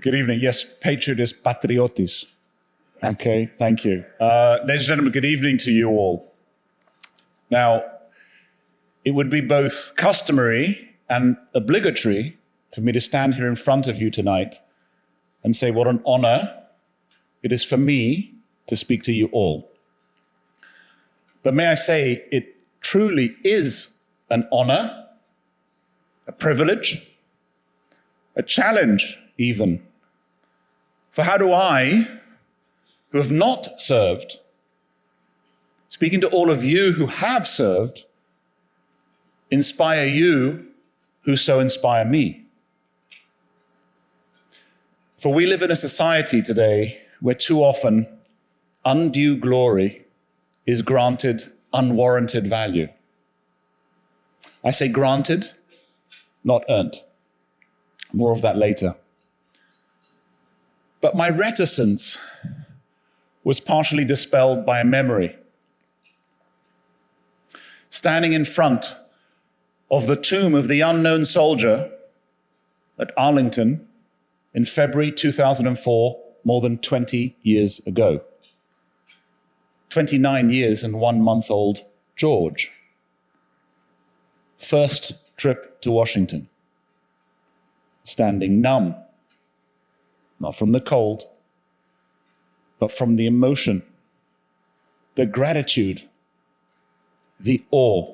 Good evening. Yes, patriotis patriotis. Okay, thank you. Ladies and gentlemen, good evening to you all. Now, it would be both customary and obligatory for me to stand here in front of you tonight and say what an honor it is for me to speak to you all. But may I say, it truly is an honor, a privilege, a challenge even. For how do I, who have not served, speaking to all of you who have served, inspire you who so inspire me? For we live in a society today where too often undue glory is granted unwarranted value. I say granted, not earned. More of that later. But my reticence was partially dispelled by a memory. Standing in front of the tomb of the unknown soldier at Arlington in February 2004, more than 20 years ago. 29 years and 1 month old George. First trip to Washington. Standing numb. Not from the cold, but from the emotion, the gratitude, the awe.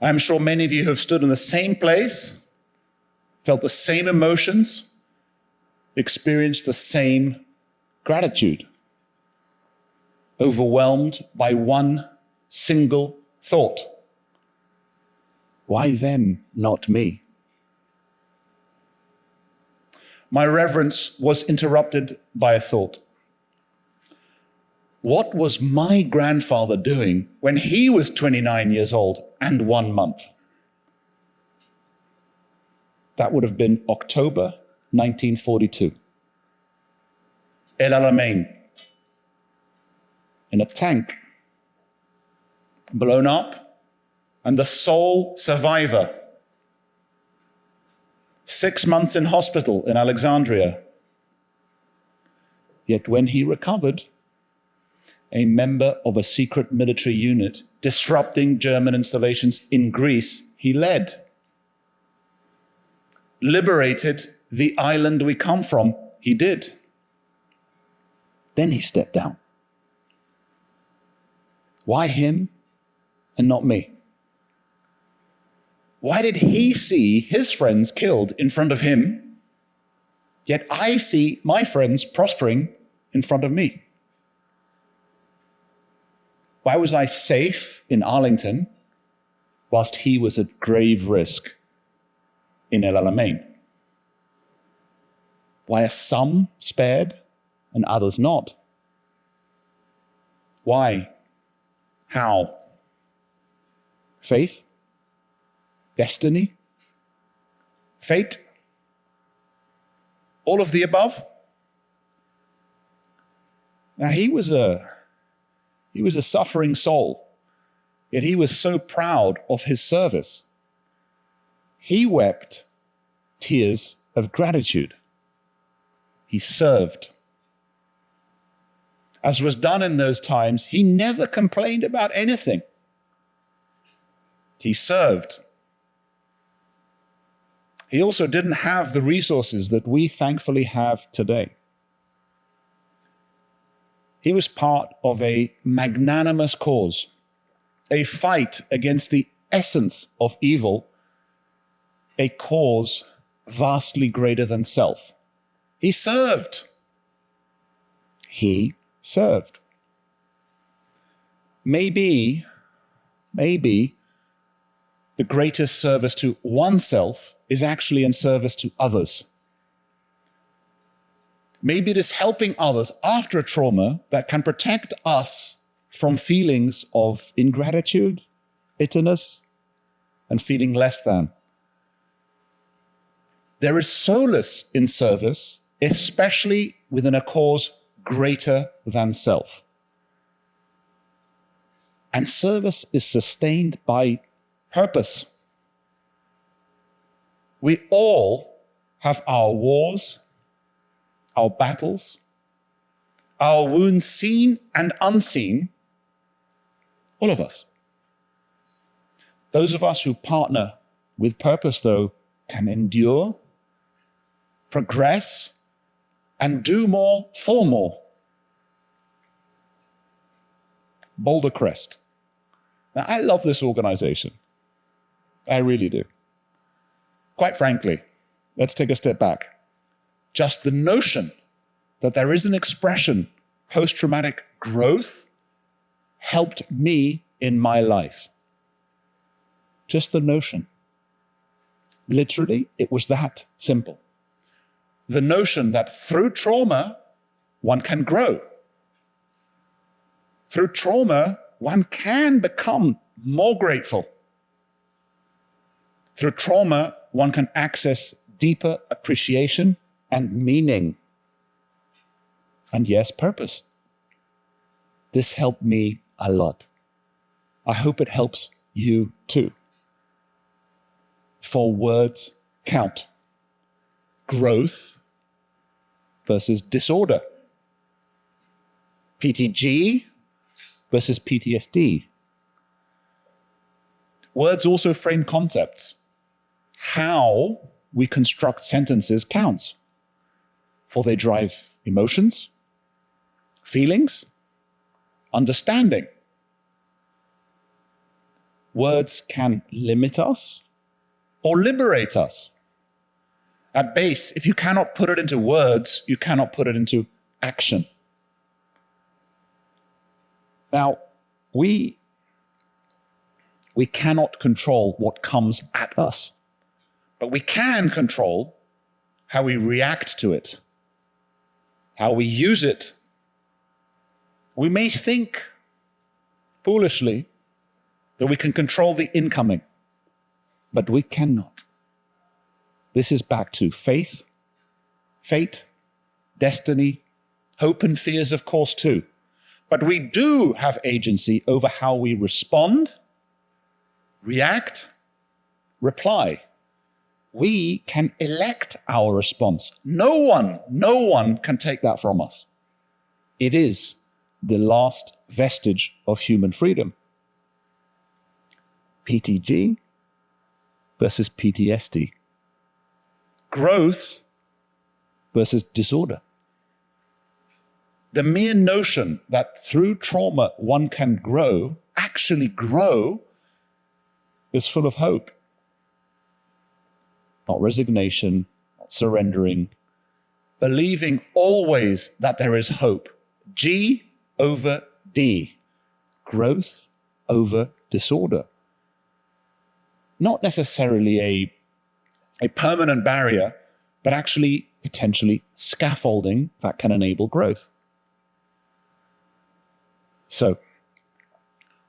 I'm sure many of you have stood in the same place, felt the same emotions, experienced the same gratitude, overwhelmed by one single thought. Why them, not me? My reverence was interrupted by a thought. What was my grandfather doing when he was 29 years old and 1 month? That would have been October 1942. El Alamein, in a tank, blown up, and the sole survivor. 6 months in hospital in Alexandria. Yet when he recovered, a member of a secret military unit disrupting German installations in Greece, he led. Liberated the island we come from, he did. Then he stepped down. Why him and not me? Why did he see his friends killed in front of him, yet I see my friends prospering in front of me? Why was I safe in Arlington whilst he was at grave risk in El Alamein? Why are some spared and others not? Why? How? Faith? Destiny? Fate? All of the above? Now he was a suffering soul, yet he was so proud of his service. He wept tears of gratitude. He served. As was done in those times, he never complained about anything. He served. He also didn't have the resources that we thankfully have today. He was part of a magnanimous cause, a fight against the essence of evil, a cause vastly greater than self. He served. He served. Maybe the greatest service to oneself is actually in service to others. Maybe it is helping others after a trauma that can protect us from feelings of ingratitude, bitterness, and feeling less than. There is solace in service, especially within a cause greater than self. And service is sustained by purpose. We all have our wars, our battles, our wounds seen and unseen, all of us. Those of us who partner with purpose, though, can endure, progress, and do more for more. Boulder Crest. Now, I love this organization. I really do. Quite frankly, let's take a step back. Just the notion that there is an expression, post-traumatic growth, helped me in my life. Just the notion. Literally, it was that simple. The notion that through trauma, one can grow. Through trauma, one can become more grateful. Through trauma, one can access deeper appreciation and meaning. And yes, purpose. This helped me a lot. I hope it helps you too. For words count. Growth versus disorder. PTG versus PTSD. Words also frame concepts. How we construct sentences counts, for they drive emotions, feelings, understanding. Words can limit us or liberate us. At base, if you cannot put it into words, you cannot put it into action. Now, we cannot control what comes at us, but we can control how we react to it, how we use it. We may think foolishly that we can control the incoming, but we cannot. This is back to faith, fate, destiny, hope and fears, of course, too. But we do have agency over how we respond, react, reply. We can elect our response. No one can take that from us. It is the last vestige of human freedom. PTG versus PTSD. Growth versus disorder. The mere notion that through trauma one can grow, actually grow, is full of hope. Not resignation, not surrendering, believing always that there is hope. G over D. Growth over disorder. Not necessarily a permanent barrier, but actually potentially scaffolding that can enable growth. So,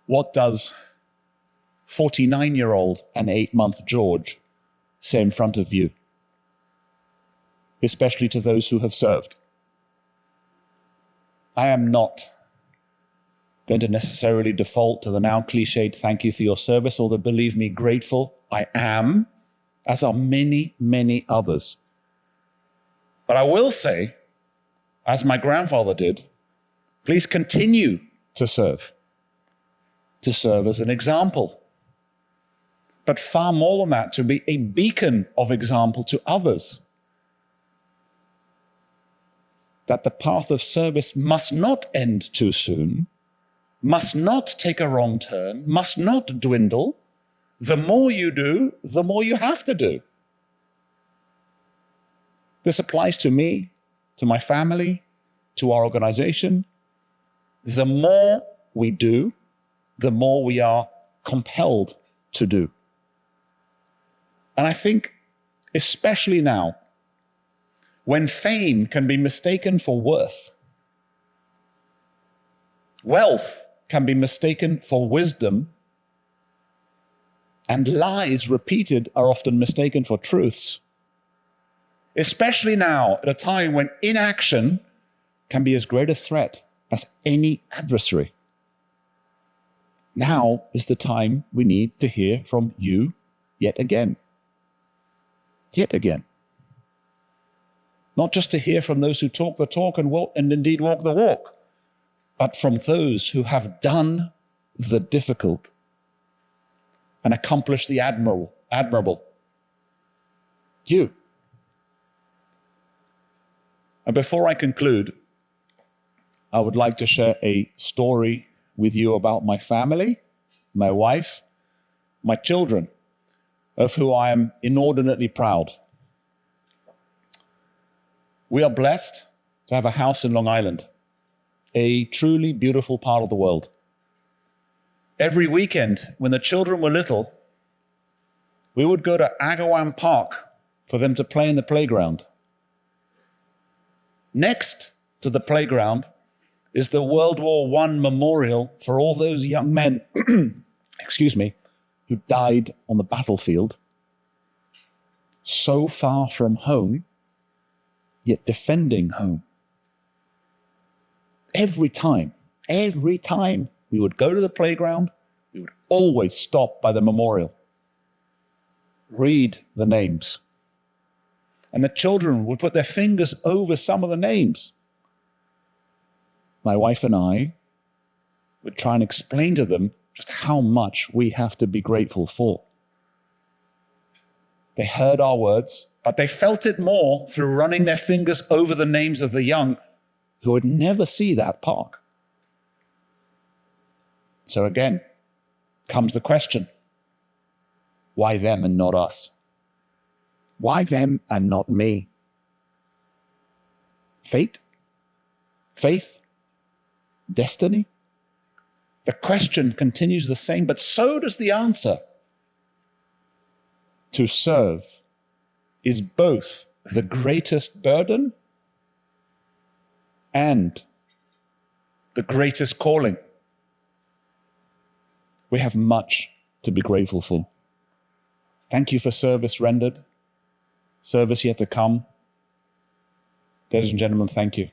what does 49-year-old and 8-month George say in front of you, especially to those who have served? I am not going to necessarily default to the now cliched thank you for your service or the believe me grateful. I am, as are many, many others. But I will say, as my grandfather did, please continue to serve as an example. But far more than that, to be a beacon of example to others. That the path of service must not end too soon, must not take a wrong turn, must not dwindle. The more you do, the more you have to do. This applies to me, to my family, to our organization. The more we do, the more we are compelled to do. And I think, especially now, when fame can be mistaken for worth, wealth can be mistaken for wisdom, and lies repeated are often mistaken for truths. Especially now, at a time when inaction can be as great a threat as any adversary. Now is the time we need to hear from you yet again. Yet again. Not just to hear from those who talk the talk and indeed walk the walk, but from those who have done the difficult and accomplished the admirable. You. And before I conclude, I would like to share a story with you about my family, my wife, my children, of who I am inordinately proud. We are blessed to have a house in Long Island, a truly beautiful part of the world. Every weekend, when the children were little, we would go to Agawam Park for them to play in the playground. Next to the playground is the World War I memorial for all those young men, who died on the battlefield, so far from home, yet defending home. Every time we would go to the playground, we would always stop by the memorial, read the names. And the children would put their fingers over some of the names. My wife and I would try and explain to them just how much we have to be grateful for. They heard our words, but they felt it more through running their fingers over the names of the young who would never see that park. So again, comes the question, why them and not us? Why them and not me? Fate? Faith? Destiny? The question continues the same, but so does the answer. To serve is both the greatest burden and the greatest calling. We have much to be grateful for. Thank you for service rendered, service yet to come. Ladies and gentlemen, thank you.